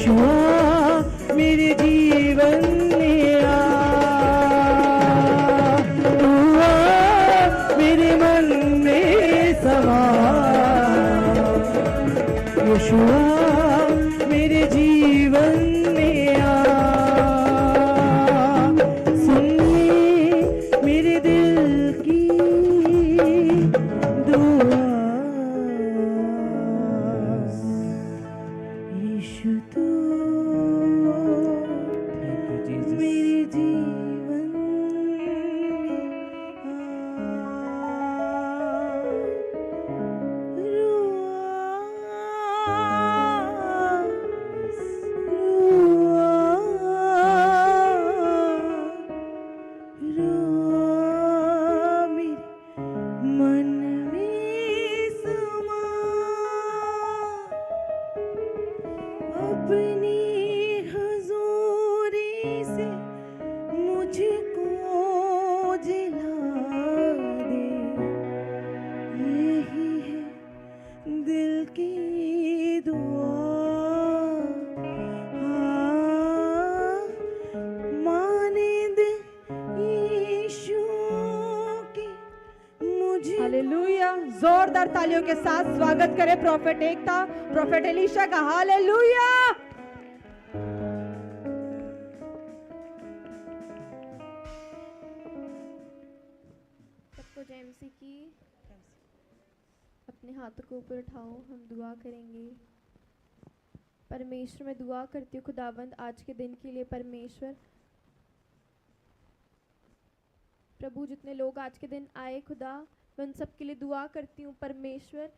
यीशुआ मेरे जीवन में आ, तू आ मेरे मन में समा, यीशुआ मेरे जीवन में आ, सुन ले मेरे दिल की दुआ, यीशु तू मेरे जीवन मन में समा, अपनी हजूरी से मुझको जिला दे, यही है दिल की दुआ, मानिंद यीशु की मुझे। हालेलुया। जोरदार तालियों के साथ स्वागत करें प्रॉफेट एकता, प्रॉफेट एलीशा का। हालेलुया। सबको जय मसीह की। अपने हाथों को ऊपर उठाओ, हम दुआ करेंगे। परमेश्वर में दुआ करती हूँ खुदावंद आज के दिन के लिए। परमेश्वर प्रभु जितने लोग आज के दिन आए खुदा, मैं उन सब के लिए दुआ करती हूँ परमेश्वर।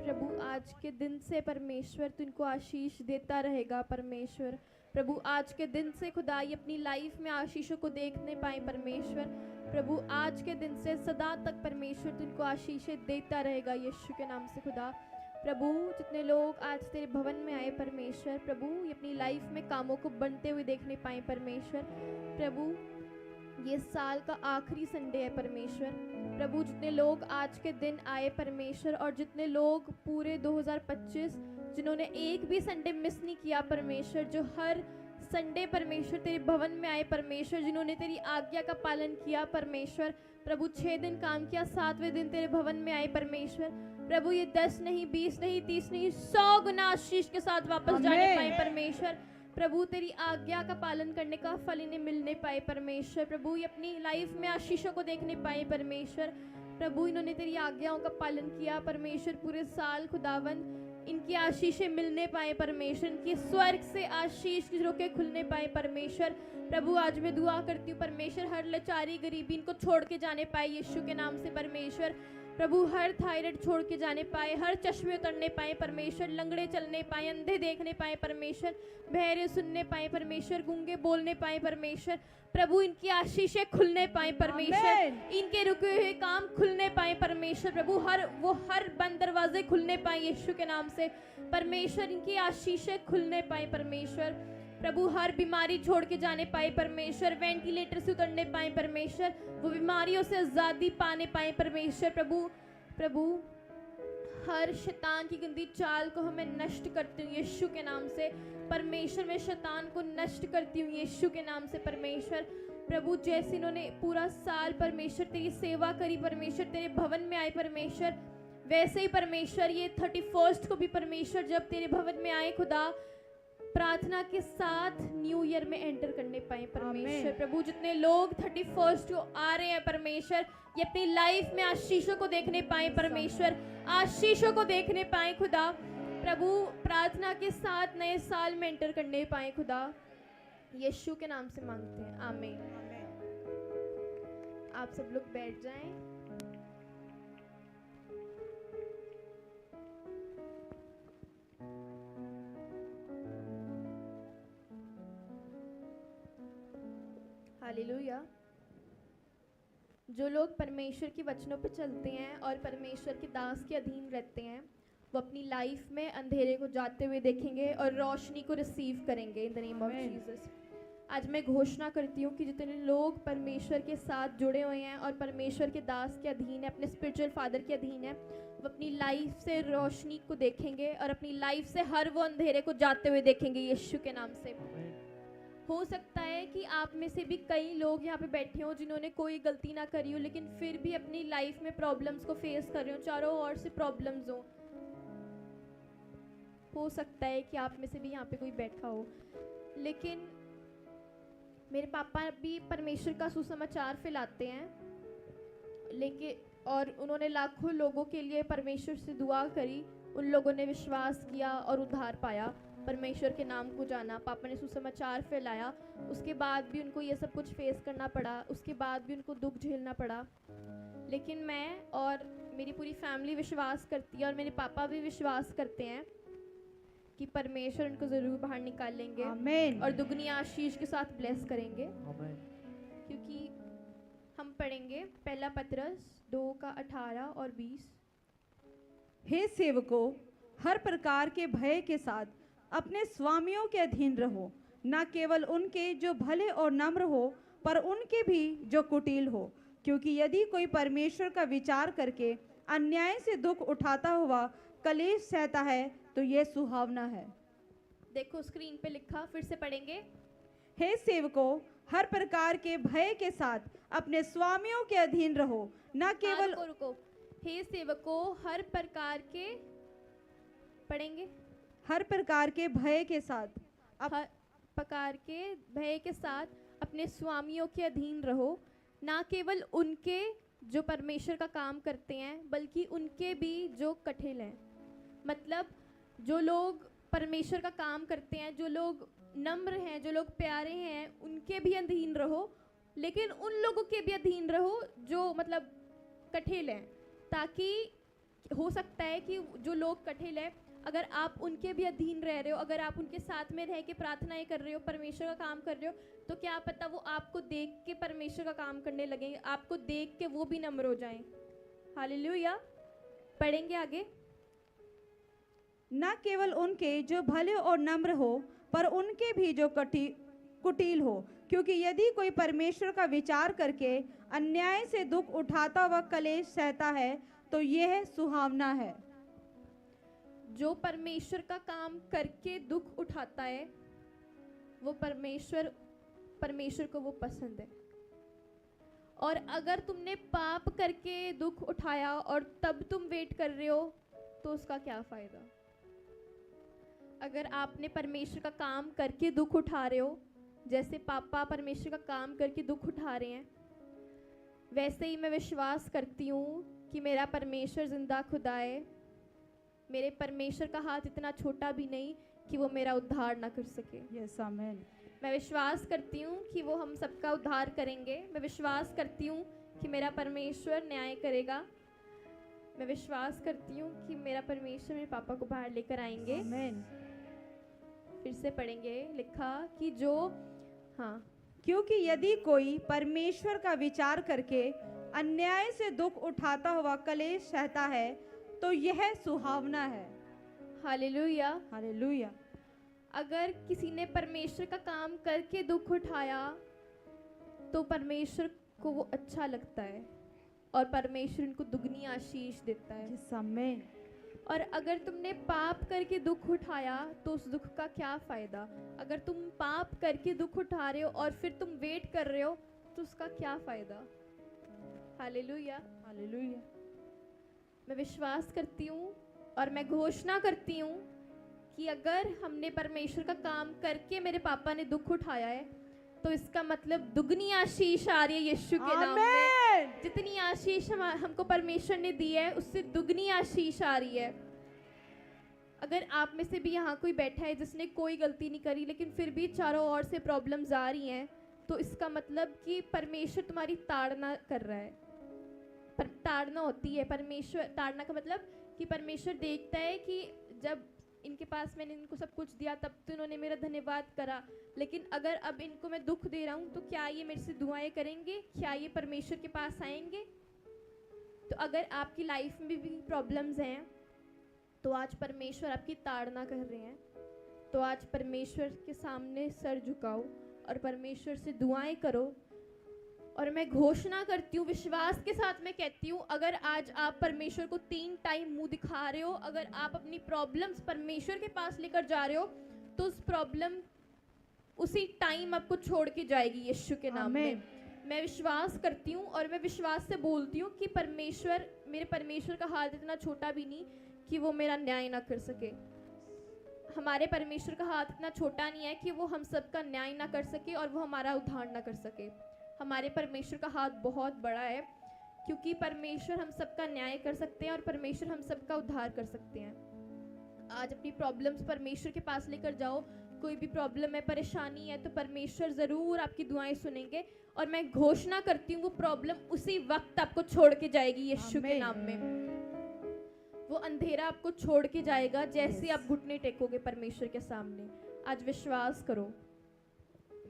प्रभु आज के दिन से परमेश्वर तू इनको आशीष देता रहेगा परमेश्वर। प्रभु आज के दिन से खुदा ये अपनी लाइफ में आशीषों को देखने पाए परमेश्वर। प्रभु आज के दिन से सदा तक परमेश्वर तू इनको आशीषें देता रहेगा यीशु के नाम से खुदा। प्रभु जितने लोग आज तेरे भवन में आए परमेश्वर, प्रभु ये अपनी लाइफ में कामों को बनते हुए देखने पाए परमेश्वर। प्रभु ये साल का आखिरी संडे है परमेश्वर। प्रभु जितने लोग आज के दिन आए परमेश्वर, और जितने लोग पूरे 2025 जिन्होंने एक भी संडे मिस नहीं किया परमेश्वर, जो हर संडे परमेश्वर तेरे भवन में आए परमेश्वर, जिन्होंने तेरी आज्ञा का पालन किया परमेश्वर। प्रभु 6 दिन काम किया, 7वें दिन तेरे भवन में आए परमेश्वर। प्रभु ये 10 नहीं, 20 नहीं, 30 नहीं, 100 गुना आशीष के साथ वापस जाने पाए परमेश्वर। प्रभु तेरी आज्ञा का पालन करने का फल इन्हें मिलने पाए परमेश्वर। प्रभु ये अपनी लाइफ में आशीषों को देखने पाए परमेश्वर। प्रभु इन्होंने तेरी आज्ञाओं का पालन किया परमेश्वर पूरे साल खुदावंद, इनकी आशीषें मिलने पाए परमेश्वर, इनकी स्वर्ग से आशीष की झरोखे खुलने पाए परमेश्वर। प्रभु आज मैं दुआ करती हूँ परमेश्वर, हर लाचारी गरीबी इनको छोड़ के जाने पाए यीशु के नाम से परमेश्वर। प्रभु हर थायराइड छोड़ के जाने पाए, हर चश्मे उतरने पाए परमेश्वर, लंगड़े चलने पाए, अंधे देखने पाए परमेश्वर, बहरे सुनने पाए परमेश्वर, गूंगे बोलने पाए परमेश्वर। प्रभु इनकी आशीषें खुलने पाए परमेश्वर, इनके रुके हुए काम खुलने पाए परमेश्वर। प्रभु हर बंद दरवाजे खुलने पाए यीशु के नाम से परमेश्वर, इनकी आशीषें खुलने पाए परमेश्वर। प्रभु हर बीमारी छोड़ के जाने पाए परमेश्वर, वेंटिलेटर से उतरने पाए परमेश्वर, वो बीमारियों से आजादी पाने पाए परमेश्वर। प्रभु हर शैतान की गंदी चाल को हमें नष्ट करती हूँ यीशु के नाम से परमेश्वर। मैं शैतान को नष्ट करती हूँ यीशु के नाम से परमेश्वर। प्रभु जैसे इन्होंने पूरा साल परमेश्वर तेरी सेवा करी परमेश्वर, तेरे भवन में आए परमेश्वर, वैसे ही परमेश्वर ये 31 को भी परमेश्वर जब तेरे भवन में आए खुदा, प्रार्थना के साथ न्यू ईयर में एंटर करने पाए परमेश्वर। प्रभु जितने लोग 31 को आ रहे हैं परमेश्वर, ये अपनी लाइफ में आशीषों को देखने पाए परमेश्वर, आशीषों को देखने पाए खुदा। प्रभु प्रार्थना के साथ नए साल में एंटर करने पाए खुदा, यीशु के नाम से मांगते हैं, आमीन। आप सब लोग बैठ जाएं। हालेलुया। जो लोग परमेश्वर के वचनों पर चलते हैं और परमेश्वर के दास के अधीन रहते हैं, वो अपनी लाइफ में अंधेरे को जाते हुए देखेंगे और रोशनी को रिसीव करेंगे in the name of Jesus. आज मैं घोषणा करती हूँ कि जितने लोग परमेश्वर के साथ जुड़े हुए हैं और परमेश्वर के दास के अधीन है, अपने स्पिरिचुअल फादर के अधीन है, वो अपनी लाइफ से रोशनी को देखेंगे और अपनी लाइफ से हर वो अंधेरे को जाते हुए देखेंगे यीशु के नाम से। हो सकता है कि आप में से भी कई लोग यहाँ पे बैठे हों जिन्होंने कोई गलती ना करी हो, लेकिन फिर भी अपनी लाइफ में प्रॉब्लम्स को फेस कर रहे हो, चारों ओर से प्रॉब्लम्स हो सकता है कि आप में से भी यहाँ पे कोई बैठा हो। लेकिन मेरे पापा भी परमेश्वर का सुसमाचार फैलाते हैं, लेकिन और उन्होंने लाखों लोगों के लिए परमेश्वर से दुआ करी, उन लोगों ने विश्वास किया और उद्धार पाया, परमेश्वर के नाम को जाना, पापा ने सुसमाचार फैलाया। उसके बाद भी उनको ये सब कुछ फेस करना पड़ा, उसके बाद भी उनको दुख झेलना पड़ा। लेकिन मैं और मेरी पूरी फैमिली विश्वास करती है और मेरे पापा भी विश्वास करते हैं कि परमेश्वर उनको ज़रूर बाहर निकालेंगे आमीन। और दुगनी आशीष के साथ ब्लेस करेंगे। आमीन। क्योंकि हम पढ़ेंगे पहला पतरस 2:18 और 20। हे सेवकों, हर प्रकार के भय के साथ अपने स्वामियों के अधीन रहो, न केवल उनके जो भले और नम्र हो, पर उनके भी जो कुटिल हो, क्योंकि यदि कोई परमेश्वर का विचार करके अन्याय से दुख उठाता हुआ कलेश सहता है तो यह सुहावना है। देखो स्क्रीन पे लिखा, फिर से पढ़ेंगे। हे सेवकों, हर प्रकार के भय के साथ अपने स्वामियों के अधीन रहो, न केवल रुको। हे सेवकों, हर प्रकार के पढ़ेंगे, हर प्रकार के भय के साथ हर प्रकार के भय के साथ अपने स्वामियों के अधीन रहो, ना केवल उनके जो परमेश्वर का काम करते हैं, बल्कि उनके भी जो कठिल हैं। मतलब जो लोग परमेश्वर का काम करते हैं, जो लोग नम्र हैं, जो लोग प्यारे हैं, उनके भी अधीन रहो, लेकिन उन लोगों के भी अधीन रहो जो मतलब कठिल हैं, ताकि हो सकता है कि जो लोग कठिल हैं, अगर आप उनके भी अधीन रह रहे हो, अगर आप उनके साथ में रह के प्रार्थनाएं कर रहे हो, परमेश्वर का काम कर रहे हो, तो क्या पता वो आपको देख के परमेश्वर का काम करने लगेंगे, आपको देख के वो भी नम्र हो जाएं। हालेलुया। पढ़ेंगे आगे। न केवल उनके जो भले और नम्र हो, पर उनके भी जो कुटिल हो, क्योंकि यदि कोई परमेश्वर का विचार करके अन्याय से दुख उठाता हुआ कलेश सहता है तो यह सुहावना है। जो परमेश्वर का काम करके दुख उठाता है, वो परमेश्वर को वो पसंद है। और अगर तुमने पाप करके दुख उठाया और तब तुम वेट कर रहे हो, तो उसका क्या फायदा। अगर आपने परमेश्वर का काम करके दुख उठा रहे हो, जैसे पापा परमेश्वर का काम करके दुख उठा रहे हैं, वैसे ही मैं विश्वास करती हूँ कि मेरा परमेश्वर जिंदा खुदा है। मेरे परमेश्वर का हाथ इतना छोटा भी नहीं कि वो मेरा उद्धार ना कर सके। यस आमीन। मैं विश्वास करती हूँ कि वो हम सबका उद्धार करेंगे। मैं विश्वास करती हूँ कि मेरा परमेश्वर न्याय करेगा। मैं विश्वास करती हूँ कि मेरा परमेश्वर मेरे पापा को बाहर लेकर आएंगे। आमीन। फिर से पढ़ेंगे, लिखा कि जो क्योंकि यदि कोई परमेश्वर का विचार करके अन्याय से दुख उठाता हुआ कलेश सहता है तो यह सुहावना है। हालेलुया। हालेलुया। अगर किसी ने परमेश्वर का काम करके दुख उठाया तो परमेश्वर को वो अच्छा लगता है और परमेश्वर उनको दुगनी आशीष देता है। यस आमीन। और अगर तुमने पाप करके दुख उठाया तो उस दुख का क्या फायदा। अगर तुम पाप करके दुख उठा रहे हो और फिर तुम वेट कर रहे हो, तो उसका क्या फायदा। हालेलुया। हालेलुया। मैं विश्वास करती हूँ और मैं घोषणा करती हूँ कि अगर हमने परमेश्वर का काम करके मेरे पापा ने दुख उठाया है, तो इसका मतलब दुगनी आशीष आ रही है यीशु के नाम में। जितनी आशीष हमको परमेश्वर ने दी है, उससे दुगनी आशीष आ रही है। अगर आप में से भी यहाँ कोई बैठा है जिसने कोई गलती नहीं करी, लेकिन फिर भी चारों ओर से प्रॉब्लम्स आ रही हैं, तो इसका मतलब कि परमेश्वर तुम्हारी ताड़ना कर रहा है। पर ताड़ना होती है परमेश्वर, ताड़ना का मतलब कि परमेश्वर देखता है कि जब इनके पास मैंने इनको सब कुछ दिया तब तो इन्होंने मेरा धन्यवाद करा, लेकिन अगर अब इनको मैं दुख दे रहा हूँ तो क्या ये मेरे से दुआएं करेंगे, क्या ये परमेश्वर के पास आएंगे। तो अगर आपकी लाइफ में भी प्रॉब्लम्स हैं, तो आज परमेश्वर आपकी ताड़ना कर रहे हैं, तो आज परमेश्वर के सामने सर झुकाओ और परमेश्वर से दुआएं करो। और मैं घोषणा करती हूँ, विश्वास के साथ मैं कहती हूँ, अगर आज आप परमेश्वर को 3 टाइम मुंह दिखा रहे हो, अगर आप अपनी प्रॉब्लम्स परमेश्वर के पास लेकर जा रहे हो, तो उस प्रॉब्लम उसी टाइम आपको छोड़ के जाएगी यीशु के नाम में। मैं विश्वास करती हूँ और मैं विश्वास से बोलती हूँ कि परमेश्वर, मेरे परमेश्वर का हाथ इतना छोटा भी नहीं कि वो मेरा न्याय ना कर सके। हमारे परमेश्वर का हाथ इतना छोटा नहीं है कि वो हम सबका न्याय ना कर सके और वो हमारा उद्धार ना कर सके। हमारे परमेश्वर का हाथ बहुत बड़ा है, क्योंकि परमेश्वर हम सबका न्याय कर सकते हैं और परमेश्वर हम सबका उद्धार कर सकते हैं। आज अपनी प्रॉब्लम्स परमेश्वर के पास लेकर जाओ। कोई भी प्रॉब्लम है, परेशानी है, तो परमेश्वर ज़रूर आपकी दुआएं सुनेंगे। और मैं घोषणा करती हूँ वो प्रॉब्लम उसी वक्त आपको छोड़ के जाएगी यीशु के नाम में। वो अंधेरा आपको छोड़ के जाएगा जैसे आप घुटने टेकोगे परमेश्वर के सामने। आज विश्वास करो।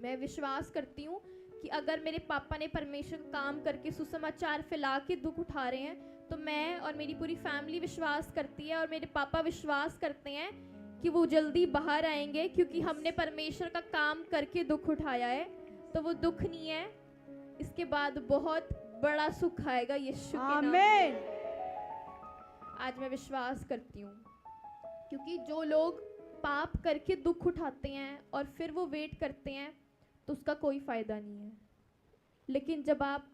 मैं विश्वास करती हूँ कि अगर मेरे पापा ने परमेश्वर का काम करके सुसमाचार फैला के दुख उठा रहे हैं, तो मैं और मेरी पूरी फैमिली विश्वास करती है और मेरे पापा विश्वास करते हैं कि वो जल्दी बाहर आएंगे, क्योंकि हमने परमेश्वर का काम करके दुख उठाया है। तो वो दुख नहीं है, इसके बाद बहुत बड़ा सुख आएगा यीशु के नाम में। आज मैं विश्वास करती हूँ, क्योंकि जो लोग पाप करके दुख उठाते हैं और फिर वो वेट करते हैं, तो उसका कोई फायदा नहीं है। लेकिन जब आप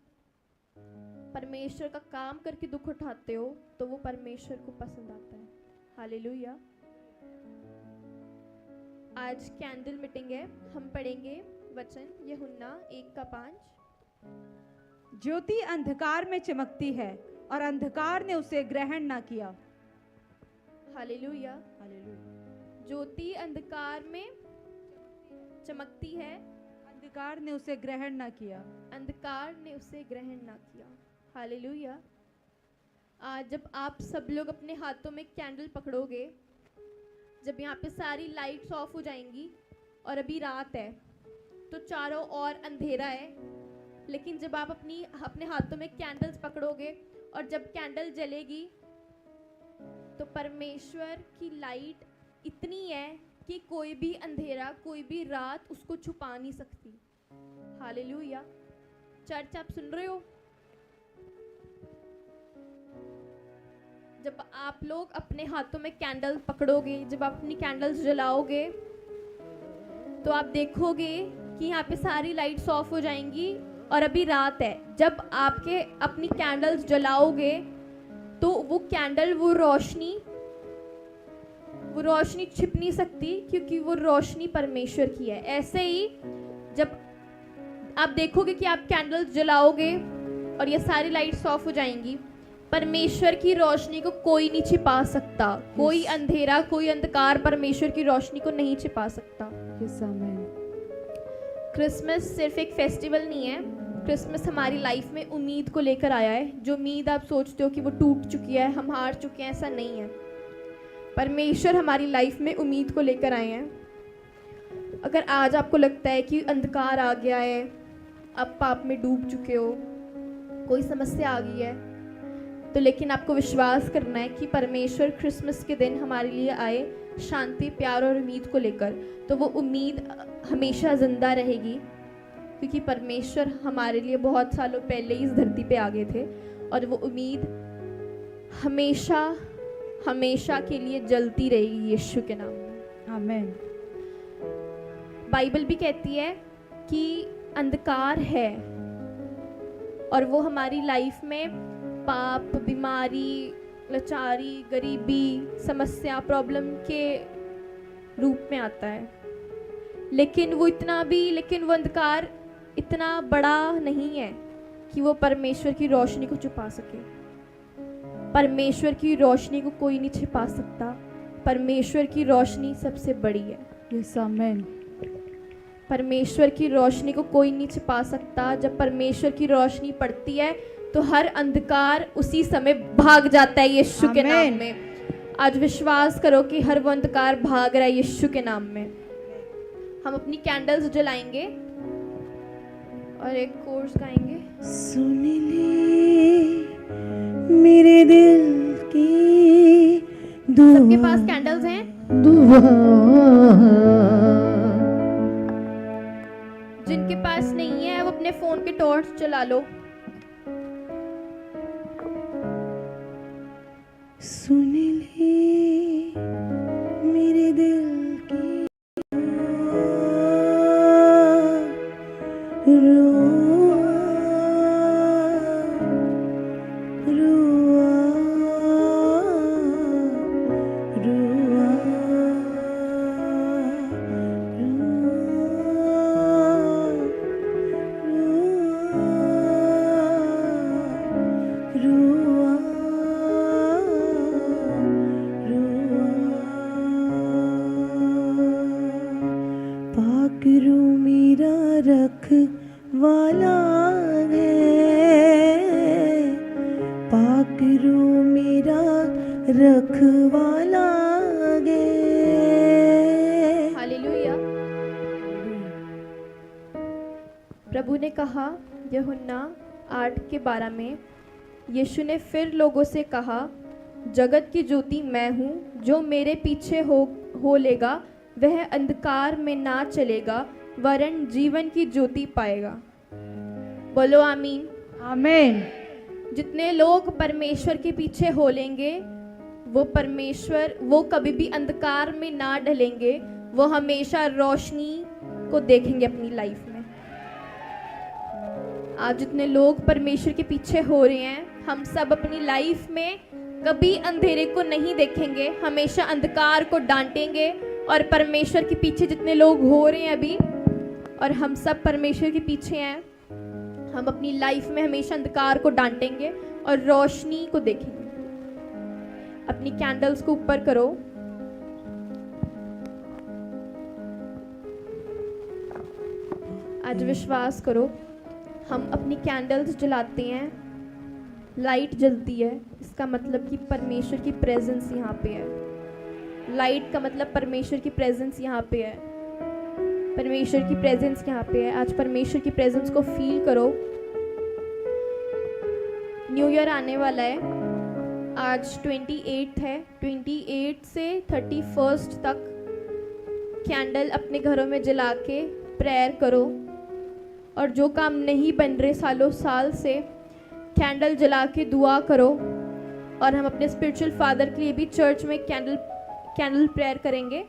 परमेश्वर का काम करके दुख उठाते हो, तो वो परमेश्वर को पसंद आता है। हालेलुया। आज कैंडल मीटिंग है। हम पढ़ेंगे वचन यूहन्ना 1:5। ज्योति अंधकार में चमकती है और अंधकार ने उसे ग्रहण ना किया। हालेलुया। हालेलुया। ज्योति अंधकार में चमकती है, अंधकार ने उसे ग्रहण ना किया। अंधकार ने उसे ग्रहण ना किया। हालेलुया। आज जब आप सब लोग अपने हाथों में कैंडल पकड़ोगे, जब यहाँ पे सारी लाइट्स ऑफ हो जाएंगी और अभी रात है, तो चारों ओर अंधेरा है, लेकिन जब आप अपने हाथों में कैंडल्स पकड़ोगे और जब कैंडल जलेगी, तो परमेश्वर की लाइट इतनी है कि कोई भी अंधेरा, कोई भी रात उसको छुपा नहीं सकती। हालेलुया। चर्च आप सुन रहे हो? जब आप लोग अपने हाथों में कैंडल पकड़ोगे, जब आप अपनी कैंडल्स जलाओगे, तो आप देखोगे कि यहाँ पे सारी लाइट्स ऑफ हो जाएंगी और अभी रात है। जब आपके अपनी कैंडल्स जलाओगे, तो वो कैंडल, वो रोशनी छिप नहीं सकती, क्योंकि वो रोशनी परमेश्वर की है। ऐसे ही जब आप देखोगे कि आप कैंडल्स जलाओगे और ये सारी लाइट्स ऑफ हो जाएंगी, परमेश्वर की रोशनी को कोई नहीं छिपा सकता। कोई अंधेरा, कोई अंधकार परमेश्वर की रोशनी को नहीं छिपा सकता। क्रिसमस सिर्फ एक फेस्टिवल नहीं है। क्रिसमस हमारी लाइफ में उम्मीद को लेकर आया है। जो उम्मीद आप सोचते हो कि वो टूट चुकी है, हम हार चुके हैं, ऐसा नहीं है। परमेश्वर हमारी लाइफ में उम्मीद को लेकर आए हैं। अगर आज आपको लगता है कि अंधकार आ गया है, आप पाप में डूब चुके हो, कोई समस्या आ गई है, तो लेकिन आपको विश्वास करना है कि परमेश्वर क्रिसमस के दिन हमारे लिए आए शांति, प्यार और उम्मीद को लेकर। तो वो उम्मीद हमेशा जिंदा रहेगी, क्योंकि परमेश्वर हमारे लिए बहुत सालों पहले ही इस धरती पे आ गए थे और वो उम्मीद हमेशा हमेशा के लिए जलती रहेगी यीशु के नाम में। आमीन। बाइबल भी कहती है कि अंधकार है और वो हमारी लाइफ में पाप, बीमारी, लाचारी, गरीबी, समस्या, प्रॉब्लम के रूप में आता है। लेकिन वो अंधकार इतना बड़ा नहीं है कि वो परमेश्वर की रोशनी को छुपा सके। परमेश्वर की रोशनी को कोई नहीं छिपा सकता। परमेश्वर की रोशनी सबसे बड़ी है। यस, आमीन। परमेश्वर की रोशनी को कोई नहीं छिपा सकता। जब परमेश्वर की रोशनी पड़ती है, तो हर अंधकार उसी समय भाग जाता है यीशु के नाम में। आज विश्वास करो कि हर वो अंधकार भाग रहा है यीशु के नाम में। हम अपनी कैंडल्स जलाएंगे और एक कोर्स गाएंगे। सुन ले मेरे दिल की दुआ। सबके पास कैंडल्स हैं? दुआ फोन के टॉर्च जला लो। सुन ले मेरे दिल की रुआ रुआ रुआ रुआ पाकरू मेरा रखवाला है, पाकरू मेरा रखवाला है। हालेलुया। प्रभु ने कहा यूहन्ना 8:12 में, यीशु ने फिर लोगों से कहा, जगत की ज्योति मैं हूँ, जो मेरे पीछे हो लेगा वह अंधकार में ना चलेगा वरन जीवन की ज्योति पाएगा। बोलो आमीन। आमीन। जितने लोग परमेश्वर के पीछे हो लेंगे वो कभी भी अंधकार में ना ढलेंगे, वो हमेशा रोशनी को देखेंगे अपनी लाइफ में। आज जितने लोग परमेश्वर के पीछे हो रहे हैं, हम सब अपनी लाइफ में कभी अंधेरे को नहीं देखेंगे, हमेशा अंधकार को डांटेंगे। और परमेश्वर के पीछे जितने लोग हो रहे हैं अभी, और हम सब परमेश्वर के पीछे हैं, हम अपनी लाइफ में हमेशा अंधकार को डांटेंगे और रोशनी को देखेंगे। अपनी कैंडल्स को ऊपर करो। आज विश्वास करो, हम अपनी कैंडल्स जलाते हैं, लाइट जलती है, इसका मतलब कि परमेश्वर की प्रेजेंस यहाँ पे है। लाइट का मतलब परमेश्वर की प्रेजेंस यहाँ पे है, परमेश्वर की प्रेजेंस यहाँ पे है। आज परमेश्वर की प्रेजेंस को फील करो। न्यू ईयर आने वाला है, आज 28 है, 28 से 31 तक कैंडल अपने घरों में जला के प्रेयर करो। और जो काम नहीं बन रहे सालों साल से, कैंडल जला के दुआ करो। और हम अपने स्पिरिचुअल फादर के लिए भी चर्च में कैंडल प्रेयर करेंगे।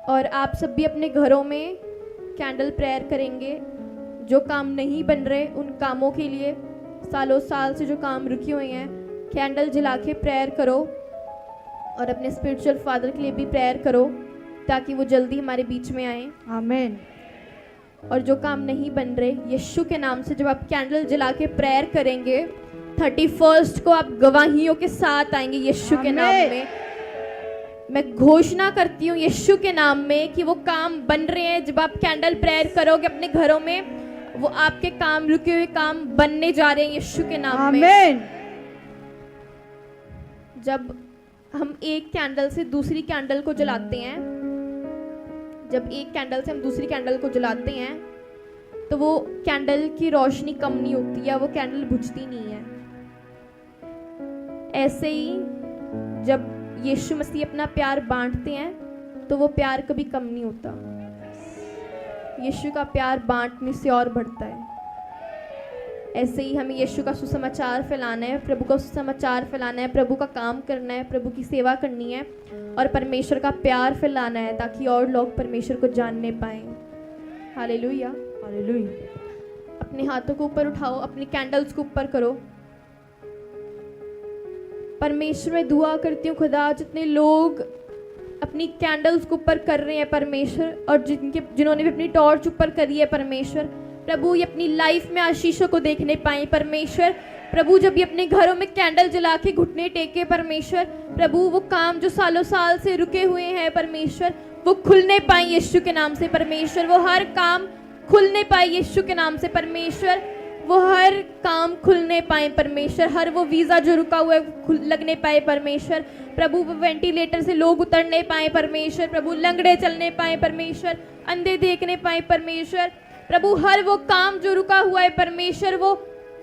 और आप सब भी अपने घरों में कैंडल प्रेयर करेंगे। जो काम नहीं बन रहे उन कामों के लिए, सालों साल से जो काम रुके हुए हैं, कैंडल जला के प्रेयर करो। और अपने स्पिरिचुअल फादर के लिए भी प्रेयर करो ताकि वो जल्दी हमारे बीच में आए। आमीन। और जो काम नहीं बन रहे, यीशु के नाम से जब आप कैंडल जला के प्रेयर करेंगे, 31 को आप गवाहियों के साथ आएंगे यीशु के नाम में। मैं घोषणा करती हूँ यीशु के नाम में कि वो काम बन रहे हैं। जब आप कैंडल प्रेयर करोगे अपने घरों में, वो आपके काम, रुके हुए काम बनने जा रहे हैं यीशु के नाम में। जब हम एक कैंडल से दूसरी कैंडल को जलाते हैं, जब एक कैंडल से हम दूसरी कैंडल को जलाते हैं, तो वो कैंडल की रोशनी कम नहीं होती या वो कैंडल बुझती नहीं है। ऐसे ही जब यीशु मसीह अपना प्यार बांटते हैं तो वो प्यार कभी कम नहीं होता। यीशु का प्यार बांटने से और बढ़ता है। ऐसे ही हमें यीशु का सुसमाचार फैलाना है, प्रभु का सुसमाचार फैलाना है, प्रभु का काम करना है, प्रभु की सेवा करनी है और परमेश्वर का प्यार फैलाना है ताकि और लोग परमेश्वर को जानने पाएं। Hallelujah, hallelujah. अपने हाथों को ऊपर उठाओ, अपनी कैंडल्स को ऊपर करो। परमेश्वर में दुआ करती हूँ खुदा, जितने लोग अपनी कैंडल्स को ऊपर कर रहे हैं परमेश्वर, और जिन्होंने भी अपनी टॉर्च ऊपर करी है परमेश्वर, प्रभु ये अपनी लाइफ में आशीषों को देखने पाए परमेश्वर। प्रभु जब ये अपने घरों में कैंडल जला के घुटने टेके परमेश्वर, प्रभु वो काम जो सालों साल से रुके हुए हैं परमेश्वर, वो खुलने पाए यीशु के नाम से परमेश्वर। वो हर काम खुलने पाए यीशु के नाम से परमेश्वर। वो हर काम खुलने पाए परमेश्वर। हर वो वीज़ा जो रुका हुआ है लगने पाए परमेश्वर। प्रभु वो वेंटिलेटर से लोग उतरने पाए परमेश्वर। प्रभु लंगड़े चलने पाए परमेश्वर, अंधे देखने पाए परमेश्वर। प्रभु हर वो काम जो रुका हुआ है परमेश्वर, वो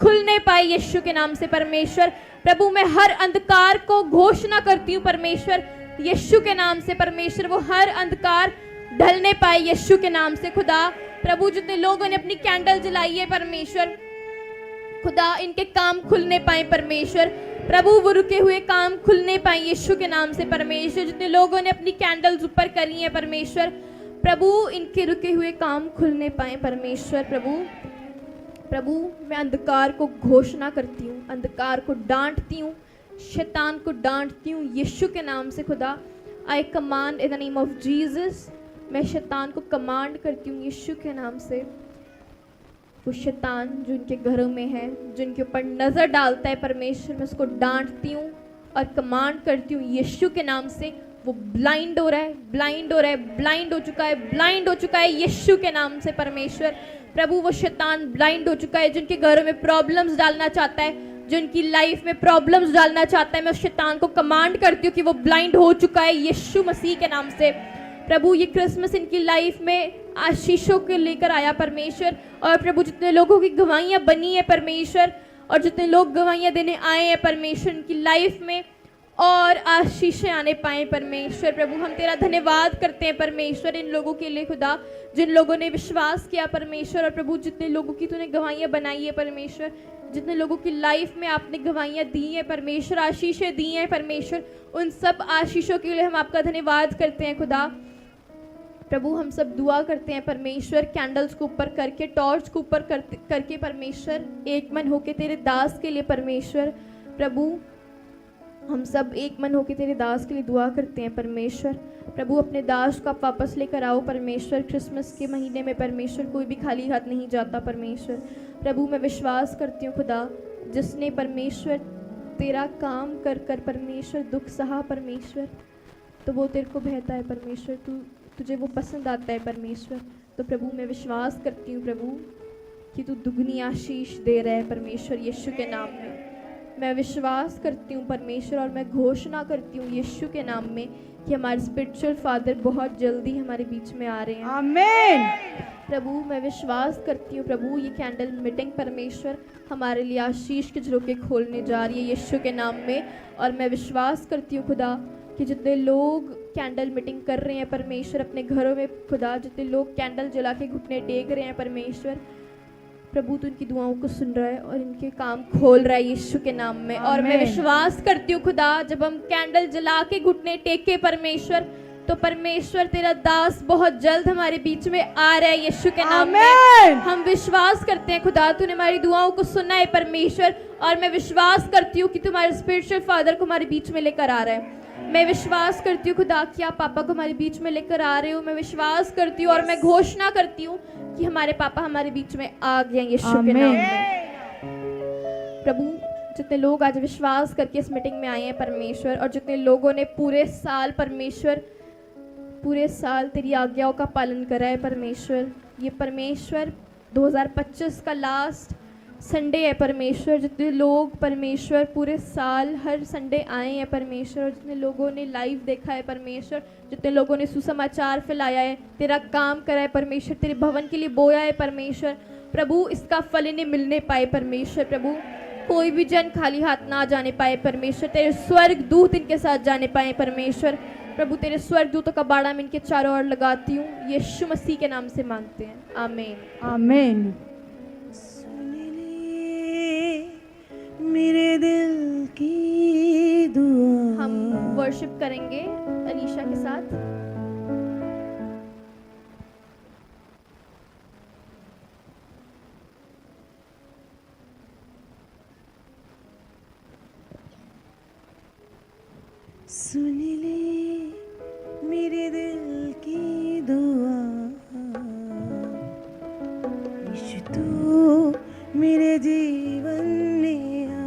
खुलने पाए यीशु के नाम से परमेश्वर। प्रभु मैं हर अंधकार को घोषणा करती हूँ परमेश्वर यीशु के नाम से परमेश्वर। वो हर अंधकार ढलने पाए यीशु के नाम से खुदा। प्रभु जितने लोगों ने अपनी कैंडल जलाई है परमेश्वर, खुदा इनके काम खुलने पाए परमेश्वर। प्रभु वो रुके हुए काम खुलने पाए यीशु के नाम से परमेश्वर। जितने लोगों ने अपनी कैंडल्स ऊपर करी हैं परमेश्वर, प्रभु इनके रुके हुए काम खुलने पाए परमेश्वर। प्रभु मैं अंधकार को घोषणा करती हूँ, अंधकार को डांटती हूँ, शैतान को डांटती हूँ यीशु के नाम से। खुदा आई command in the name of Jesus, मैं शैतान को कमांड करती हूँ यीशु के नाम से। वो शैतान जो इनके घरों में है, जो इनके ऊपर नज़र डालता है परमेश्वर, मैं उसको डांटती हूँ और कमांड करती हूँ यीशु के नाम से। वो ब्लाइंड हो रहा है, ब्लाइंड हो रहा है, ब्लाइंड हो चुका है, ब्लाइंड हो चुका है यीशु के नाम से परमेश्वर। प्रभु वो शैतान ब्लाइंड हो चुका है, जिनके घरों में प्रॉब्लम्स डालना चाहता है, जो इनकी लाइफ में प्रॉब्लम्स डालना चाहता है, मैं उस शैतान को कमांड करती हूँ कि वो ब्लाइंड हो चुका है यीशु मसीह के नाम से। प्रभु ये क्रिसमस इनकी लाइफ में आशीषों के लेकर आया परमेश्वर। और प्रभु जितने लोगों की गवाहियाँ बनी है परमेश्वर, और जितने लोग गवाहियाँ देने आए हैं परमेश्वर, इनकी लाइफ में और आशीषें आने पाए परमेश्वर। प्रभु हम तेरा धन्यवाद करते हैं परमेश्वर इन लोगों के लिए खुदा, जिन लोगों ने विश्वास किया परमेश्वर। और प्रभु जितने लोगों की तूने गवाहियाँ बनाई है परमेश्वर, जितने लोगों की लाइफ में आपने गवाहियाँ दी हैं परमेश्वर, आशीषें दी हैं परमेश्वर, उन सब आशीषों के लिए हम आपका धन्यवाद करते हैं खुदा। प्रभु हम सब दुआ करते हैं परमेश्वर, कैंडल्स को ऊपर करके, टॉर्च को ऊपर करके परमेश्वर, एक मन होके तेरे दास के लिए परमेश्वर। प्रभु हम सब एक मन होके तेरे दास के लिए दुआ करते हैं परमेश्वर। प्रभु अपने दास को आप वापस लेकर आओ परमेश्वर। क्रिसमस के महीने में परमेश्वर कोई भी खाली हाथ नहीं जाता परमेश्वर। प्रभु मैं विश्वास करती हूँ खुदा, जिसने परमेश्वर तेरा काम कर कर परमेश्वर दुख सहा परमेश्वर, तो वो तेरे को बहता है परमेश्वर, तुझे वो पसंद आता है परमेश्वर। तो प्रभु मैं विश्वास करती हूँ प्रभु कि तू दुगनी आशीष दे रहा है परमेश्वर यीशु के नाम में। मैं विश्वास करती हूँ परमेश्वर, और मैं घोषणा करती हूँ यीशु के नाम में कि हमारे स्पिरिचुअल फादर बहुत जल्दी हमारे बीच में आ रहे हैं। आमीन। प्रभु मैं विश्वास करती हूँ प्रभु, ये कैंडल मीटिंग परमेश्वर हमारे लिए आशीष के झरोखे खोलने जा रही है यीशु के नाम में। और मैं विश्वास करती हूँ खुदा कि जितने लोग कैंडल मीटिंग कर रहे हैं परमेश्वर अपने घरों में खुदा, जितने लोग कैंडल जला के घुटने टेक रहे हैं परमेश्वर, प्रभु तो इनकी दुआओं को सुन रहा है और इनके काम खोल रहा है यीशु के नाम में। और मैं विश्वास करती हूँ खुदा, जब हम कैंडल जला के घुटने टेके परमेश्वर, तो परमेश्वर तेरा दास बहुत जल्द हमारे बीच में आ रहा है यीशु के नाम में। हम विश्वास करते हैं खुदा, तूने हमारी दुआओं को सुना है परमेश्वर। और मैं विश्वास करती हूँ कि तुम्हारे स्पिरिचुअल फादर को हमारे बीच में लेकर आ रहा है। मैं विश्वास करती हूँ खुदा कि आप पापा को हमारे बीच में लेकर आ रहे हो। मैं विश्वास करती हूँ और मैं घोषणा करती हूँ कि हमारे पापा हमारे बीच में आ गए यीशु के नाम में। प्रभु जितने लोग आज विश्वास करके इस मीटिंग में आए हैं परमेश्वर, और जितने लोगों ने पूरे साल परमेश्वर, पूरे साल तेरी आज्ञाओं का पालन करा है परमेश्वर, ये परमेश्वर 2025 का लास्ट संडे है परमेश्वर। जितने लोग परमेश्वर पूरे साल हर संडे आए हैं परमेश्वर, और जितने लोगों ने लाइव देखा है परमेश्वर, जितने लोगों ने सुसमाचार फैलाया है, तेरा काम करा है परमेश्वर, तेरे भवन के लिए बोया है परमेश्वर, प्रभु इसका फल इन्हें मिलने पाए परमेश्वर। प्रभु कोई भी जन खाली हाथ ना जाने पाए परमेश्वर, तेरे स्वर्ग दूत इनके साथ जाने पाए परमेश्वर। प्रभु तेरे स्वर्ग दूतों का बाड़ा मैं इनके चारों ओर लगाती हूँ, यीशु मसीह के नाम से मांगते हैं, आमीन आमीन। मेरे दिल की दुआ। हम वर्शिप करेंगे अनीशा के साथ। सुन ले मेरे दिल की दुआ, यीशु तू मेरे जीवन में आ।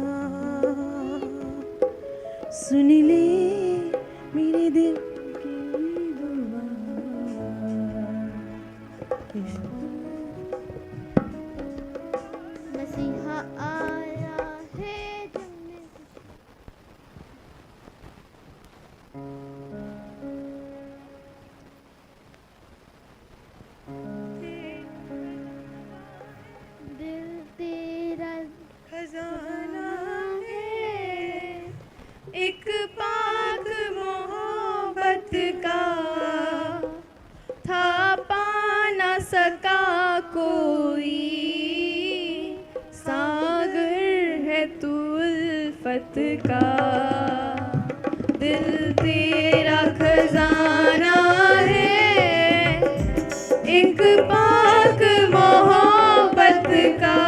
सुन ले मेरे दिल की दुआ, मसीहा आया है तुमने दिल तेरा खजाना है, एक पाक मोहब्बत का था पा ना सका मोहब्बत का। दिल तेरा खजाना है एक पाक मोहब्बत का।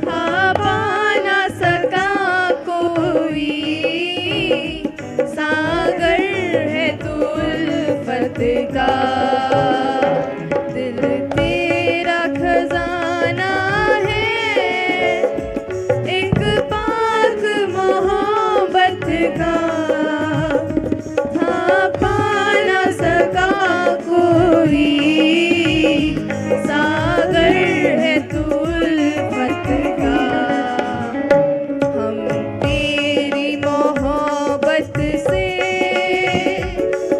पा ना सका कोई सागर है तू उल्फत का। दिल तेरा खजाना है एक पाक मोहब्बत का। पा ना सका कोई सागर है तू उल्फत का। हम तेरी मोहब्बत से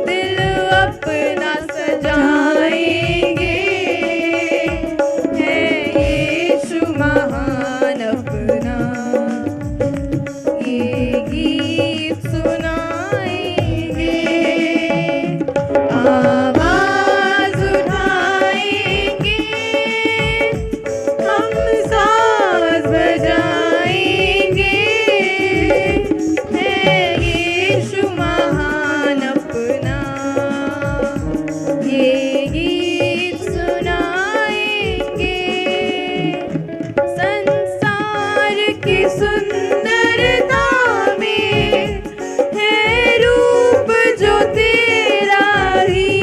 दिल अपना सजाएंगे। है यीशु महान अपना ये गीत सुनाएंगे। आवाज उठाएंगे हम साज बजाएंगे। है यीशु महान अपना ये गीत सुनाएंगे। संसार की सुंदरता में है रूप जो तेरा ही।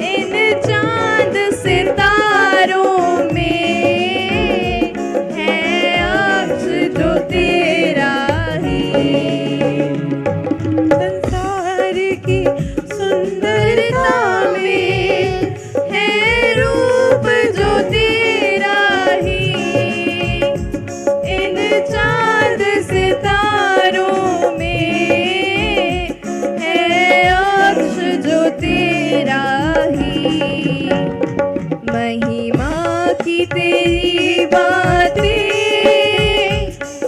इन चांद सितारों में है अक्ष जो तेरा ही। संसार की सुंदरता में है रूप जो तेरा ही। इन चांद सितारों में है अक्ष जो तेरा ही। महिमा की तेरी बातें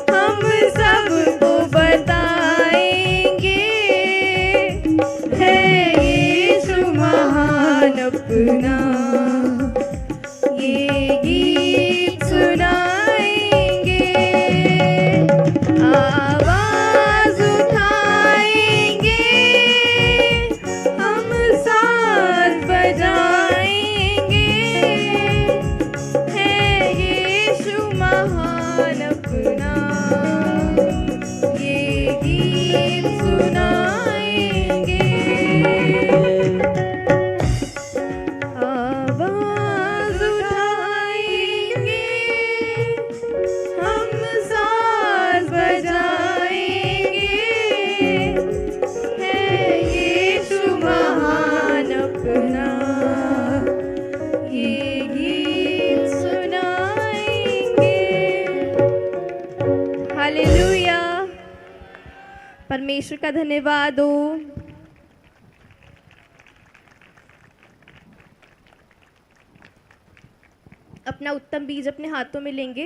हम सबको बताएंगे। है यीशु महान अपना ये गीत सुनाएंगे। आवाज उठाएंगे हम साथ बजाएंगे। है यीशु महान अपना ये गीत सुनाएंगे। आवाज उठाएंगे हम साज बजाएंगे। है यीशु महान अपना ये गीत सुनाएंगे। हालेलुया। परमेश्वर का धन्यवाद हो। अपना उत्तम बीज अपने हाथों में लेंगे।